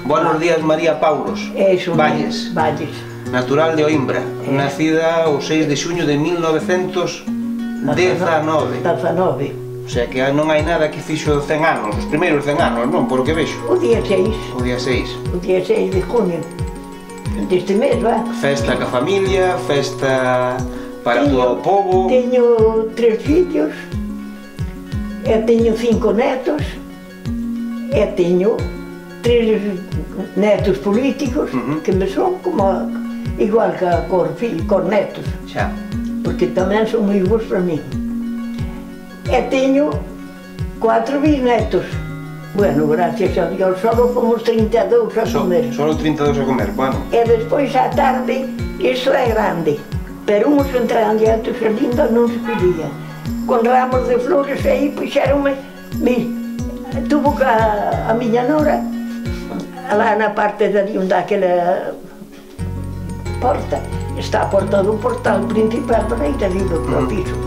Buenos días, María Paulos Valles, natural de Oimbra, nacida o 6 de xuño de 1919. O sea que non hai nada que fixo 100 anos, os primeiros 100 anos, non? Por o que vexo. O día 6. O día 6. O día 6 de junio deste mes, va? Festa ca familia, festa para todo o povo. Teño 3 fillos, e teño 5 netos, e teño 3 netos políticos que me son como igual que cor netos. Xa. Porque tamén son moi bons para mí. E teño 4 bisnetos. Bueno, gracias a Dios, solo fomos 32 a comer. Solo 32 a comer, bueno. E despois á tarde, isto é grande, pero uns entraban diante e linda non se podía. Con ramos de flores aí puxeronme, tuvo que a miña nora, lá na parte de ali onde aquela porta, está a porta do portal principal para ir ali do piso.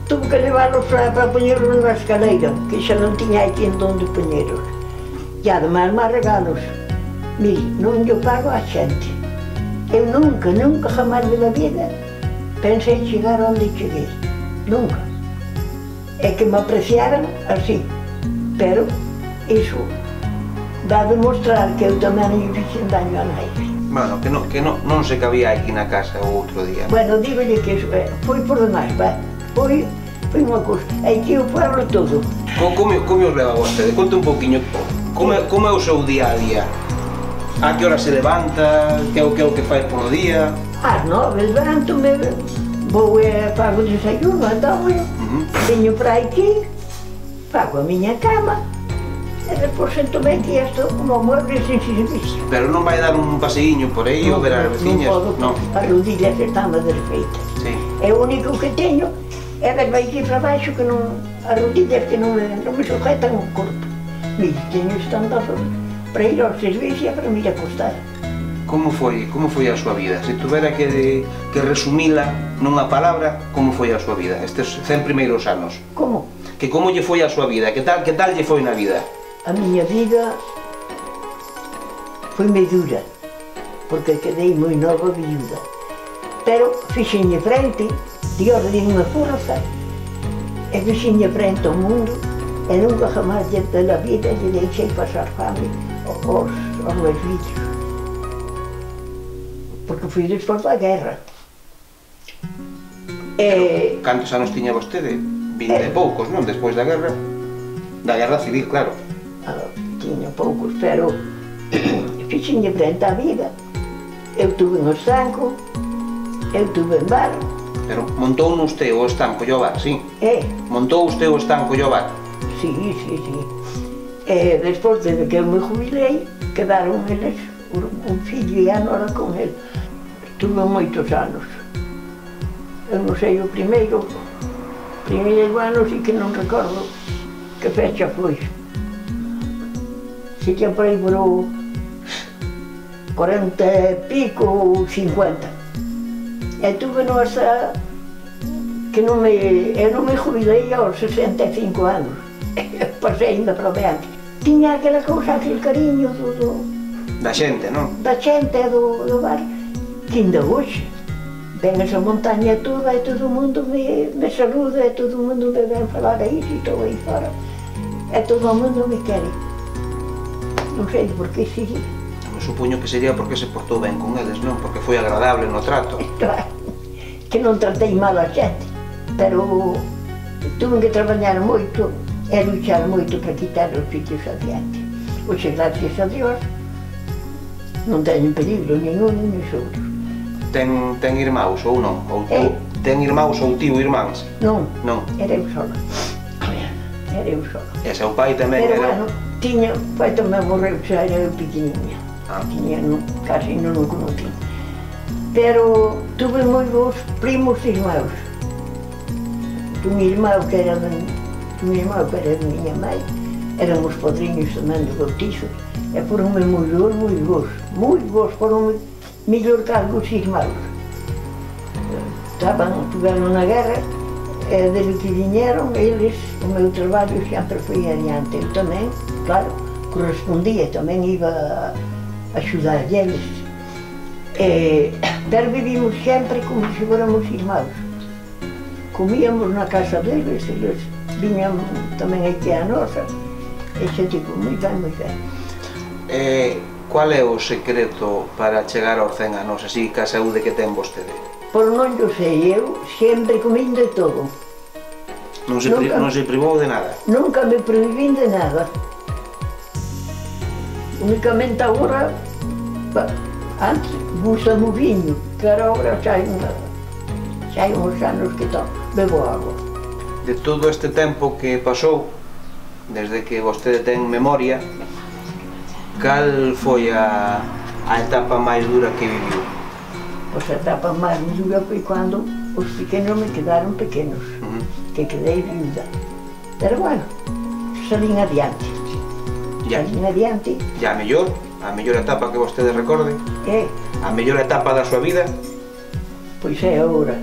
Tuve que levarlos para poñerlos na escaleira, que xa non tiña aquí en donde poñeros. E ademais máis regalos. Mire, non yo pago a xente. Eu nunca jamás de la vida pensei chegar onde cheguei. Nunca. É que me apreciaran así. Pero iso dá a demostrar que eu tamén non lle fixen daño a nadie. Bueno, que non se cabía aquí na casa o outro día. Bueno, dígolle que iso foi por demais, va. Foi unha cousa, aquí o pueblo todo. Como os leva vostede? Conta un poquinho, como é o seu día a día? A que hora se levanta? Que é o que fai polo día? Ás 9, levanto-me, vou e fago o desayuno, entón, veño para aquí, fago a miña cama, e depois sento-me aquí e estou como mueble sin servicio. Pero non vai dar un paseíño por aí ou ver as veciñas? Non podo, as rodillas están desfeitas. É o único que teño é de aquí para baixo que non, as rodillas que non me sujetan o corpo. Mire, teño estandazos para ir ao servicio e para me acostar. Como foi a súa vida? Se tuvera que resumila nunha palabra, como foi a súa vida estes 100 primeiros anos? Como? Que como lle foi a súa vida? Que tal lle foi na vida? A miña vida foi moi dura, porque quedei moi nova viuda. Pero fixenlle frente, Dios dio-me forza, e fixenlle frente ao mundo, e nunca jamás de la vida lle deixei pasar fame aos meus fillos. Porque fui despois da guerra. Cantos anos tiña vostede? 20 e poucos, non? Despois da guerra? Da guerra civil, claro. Tiña poucos, pero fixenlle frente á vida. Eu tuve un estanco, eu tuve en bar. Pero montou usted o estanco e o bar, sí? Montou usted o estanco e o bar? Sí. E despois de que eu me jubilei, quedaron eles, un fillo e a nora con ele. Tuve moitos anos. Eu non sei o primeiro ano sí que non recordo que fecha foi. Si que por aí por 40 e pico ou 50. E tuve hasta que eu non me jubilei aos 65 anos. Pasei ainda para diante. Tiña aquela cousa, aquele cariño da xente, non? Da xente do bar, que ainda hoxe ven esa montaña toda e todo o mundo me saluda e todo o mundo me ven falar a iso e estou aí fora. E todo o mundo me quere. Non sei por que sigue. Me supoño que sería porque se portou ben con eles, non? Porque foi agradable no trato. Claro, que non tratei mal a xente, pero tuve que traballar moito e luchar moito para quitar os fillos adiante. Oxe, gracias a Dios, non teño peligro ningún nin outros. Ten irmãos ou non? Ten irmãos ou tío irmáns? Non, era eu sola. Era eu sola. E seu pai tamén era? Pero, bueno, tiña, pai tamén morreu, xa era eu pequeniña. Tiña, casi non o conocí. Pero tuve moi bons primos e irmãos. Un irmão que era de miña mãe, eran os padriños tamén do bautizo, e foronme moi bons, foronme mellor que algúns irmãos. Estiveron na guerra, e desde que viñeron, eles, o meu traballo sempre foi adiante. Eu tamén, claro, correspondía, tamén iba a axudar eles. Pero vivimos sempre como se fóramos irmãos. Comíamos na casa deles, eles viñan tamén aquí a nosa, e xa tipo, moi ben, moi ben. Qual é o secreto para chegar aos 100 anos, así que a saúde que ten vostede? Por non yo sei, eu sempre comín de todo. Non se privou de nada? Nunca me prohibín de nada. Unicamente agora, antes gusta-me o viño, que agora xa hai uns anos que bebo agua. De todo este tempo que pasou, desde que vostede ten memoria, cal foi a etapa máis dura que viviu? Pois a etapa máis dura foi cando os pequenos me quedaron pequenos, que quedei viuda. Pero bueno, salín adiante. Salín adiante. E a mellor etapa que vostede recorde? A mellor etapa da súa vida? Pois é agora,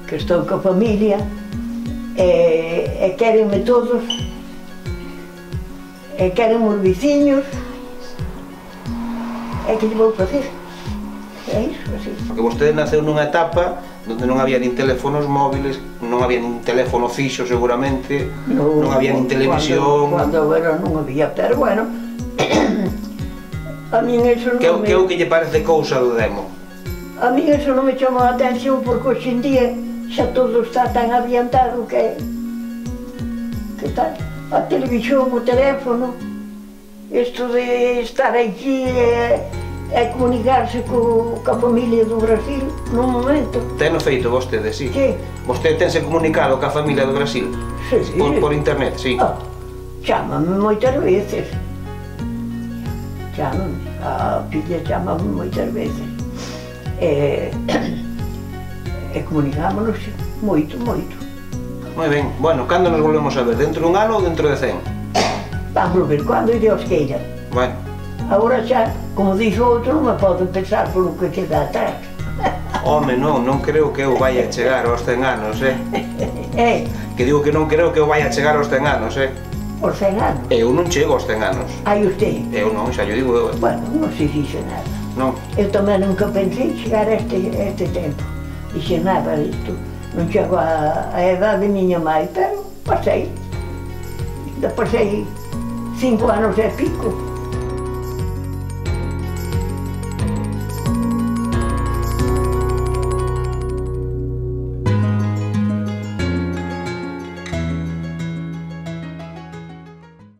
que estou coa familia, e querenme todos, e querenme os veciños, e que lle vou facer? É iso, así. Porque vostede naceu nunha etapa onde non había nin teléfonos móviles, non había nin teléfono fixo seguramente, non había nin televisión... Cando era non había, pero bueno, a min eso non me... Que é o que lle parece cousa do demo? A min eso non me chamou a atención porque hoxe en día xa todo está tan adiantado que tal, a televisión, o teléfono, isto de estar aquí e comunicarse coa familia do Brasil nun momento. Teno feito vostede, si? Sí. Vostede tense comunicado coa familia do Brasil? Sí. Por internet, si? Chámame moitas veces. Chámame, a filla chámame moitas veces. E comunicámonos moito, moito. Moi ben, bueno, cando nos volvemos a ver? Dentro dun ano ou dentro de 100? Vamos ver, cando Dios queira. Bueno. Agora xa, como dixo outro, non me podo pensar polo que queda atrás. Home, non creo que eu vaya a chegar aos 100 anos, Que digo que non creo que eu vaya a chegar aos 100 anos, Os 100 anos? Eu non chego aos 100 anos. Ai, usted? Eu non, xa yo digo eu. Bueno, non se dixe nada. Non. Eu tamén nunca pensei chegar a este tempo. Dixe nada disto. Non chego a edade de miña mãe, pero pasei. Ainda pasei 5 anos e pico.